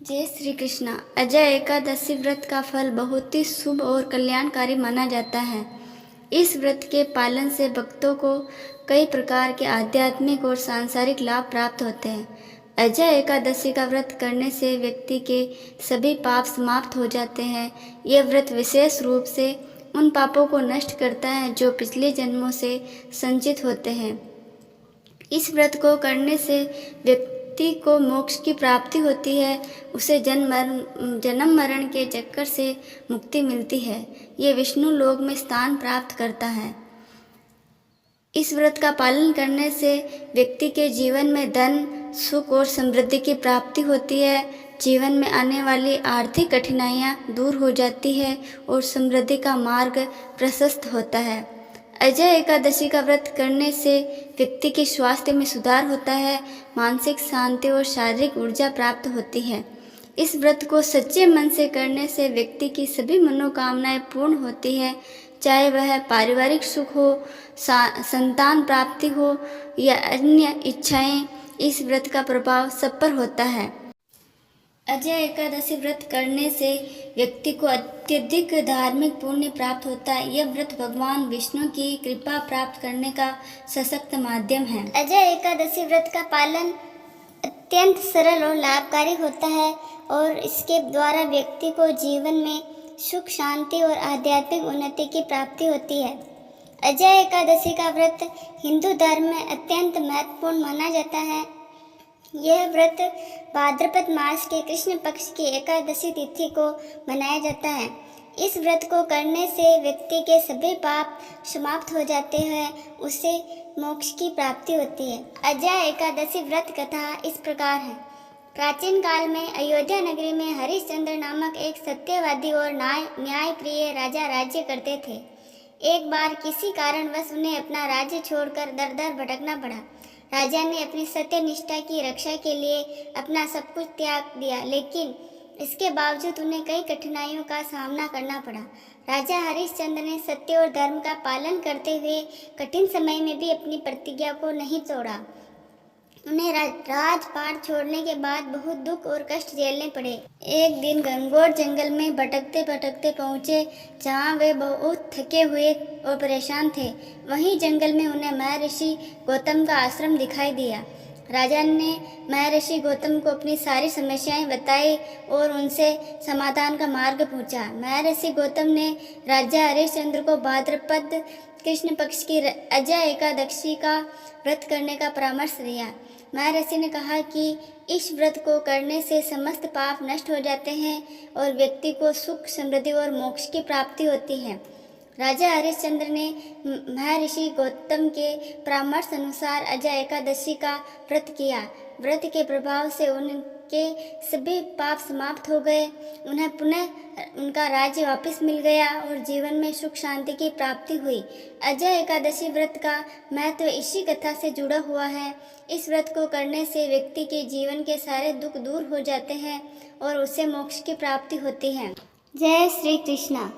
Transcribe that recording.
जय श्री कृष्णा। अजय एकादशी व्रत का फल बहुत ही शुभ और कल्याणकारी माना जाता है। इस व्रत के पालन से भक्तों को कई प्रकार के आध्यात्मिक और सांसारिक लाभ प्राप्त होते हैं। अजय एकादशी का व्रत करने से व्यक्ति के सभी पाप समाप्त हो जाते हैं। यह व्रत विशेष रूप से उन पापों को नष्ट करता है जो पिछले जन्मों से संचित होते हैं। इस व्रत को करने से व्यक्ति को मोक्ष की प्राप्ति होती है, उसे जन्म मरण के चक्कर से मुक्ति मिलती है। ये विष्णु लोक में स्थान प्राप्त करता है। इस व्रत का पालन करने से व्यक्ति के जीवन में धन, सुख और समृद्धि की प्राप्ति होती है। जीवन में आने वाली आर्थिक कठिनाइयाँ दूर हो जाती है और समृद्धि का मार्ग प्रशस्त होता है। अजय एकादशी का व्रत करने से व्यक्ति के स्वास्थ्य में सुधार होता है, मानसिक शांति और शारीरिक ऊर्जा प्राप्त होती है। इस व्रत को सच्चे मन से करने से व्यक्ति की सभी मनोकामनाएं पूर्ण होती है, चाहे वह पारिवारिक सुख हो, संतान प्राप्ति हो या अन्य इच्छाएं। इस व्रत का प्रभाव सब पर होता है। अजय एकादशी व्रत करने से व्यक्ति को अत्यधिक धार्मिक पुण्य प्राप्त होता है। यह व्रत भगवान विष्णु की कृपा प्राप्त करने का सशक्त माध्यम है। अजय एकादशी व्रत का पालन अत्यंत सरल और लाभकारी होता है और इसके द्वारा व्यक्ति को जीवन में सुख, शांति और आध्यात्मिक उन्नति की प्राप्ति होती है। अजय एकादशी का व्रत हिंदू धर्म में अत्यंत महत्वपूर्ण माना जाता है। यह व्रत भाद्रपद मास के कृष्ण पक्ष की एकादशी तिथि को मनाया जाता है। इस व्रत को करने से व्यक्ति के सभी पाप समाप्त हो जाते हैं, उसे मोक्ष की प्राप्ति होती है। अजय एकादशी व्रत कथा इस प्रकार है। प्राचीन काल में अयोध्या नगरी में हरिश्चंद्र नामक एक सत्यवादी और न्यायप्रिय राजा राज्य करते थे। एक बार किसी कारणवश उन्हें अपना राज्य छोड़कर दर दर भटकना पड़ा। राजा ने अपनी सत्य निष्ठा की रक्षा के लिए अपना सब कुछ त्याग दिया, लेकिन इसके बावजूद उन्हें कई कठिनाइयों का सामना करना पड़ा। राजा हरिश्चंद्र ने सत्य और धर्म का पालन करते हुए कठिन समय में भी अपनी प्रतिज्ञा को नहीं तोड़ा। उन्हें राजपाट छोड़ने के बाद बहुत दुख और कष्ट झेलने पड़े। एक दिन घनघोर जंगल में भटकते भटकते पहुँचे, जहाँ वे बहुत थके हुए और परेशान थे। वहीं जंगल में उन्हें महर्षि गौतम का आश्रम दिखाई दिया। राजा ने महर्षि गौतम को अपनी सारी समस्याएं बताई और उनसे समाधान का मार्ग पूछा। महर्षि गौतम ने राजा हरिश्चंद्र को भाद्रपद कृष्ण पक्ष की अजय एकादशी का व्रत करने का परामर्श दिया। महर्षि ने कहा कि इस व्रत को करने से समस्त पाप नष्ट हो जाते हैं और व्यक्ति को सुख, समृद्धि और मोक्ष की प्राप्ति होती है। राजा हरिश्चंद्र ने महर्षि गौतम के परामर्श अनुसार अजय एकादशी का व्रत किया। व्रत के प्रभाव से उनके सभी पाप समाप्त हो गए। उन्हें पुनः उनका राज्य वापस मिल गया और जीवन में सुख शांति की प्राप्ति हुई। अजय एकादशी व्रत का महत्व इसी कथा से जुड़ा हुआ है। इस व्रत को करने से व्यक्ति के जीवन के सारे दुख दूर हो जाते हैं और उसे मोक्ष की प्राप्ति होती है। जय श्री कृष्णा।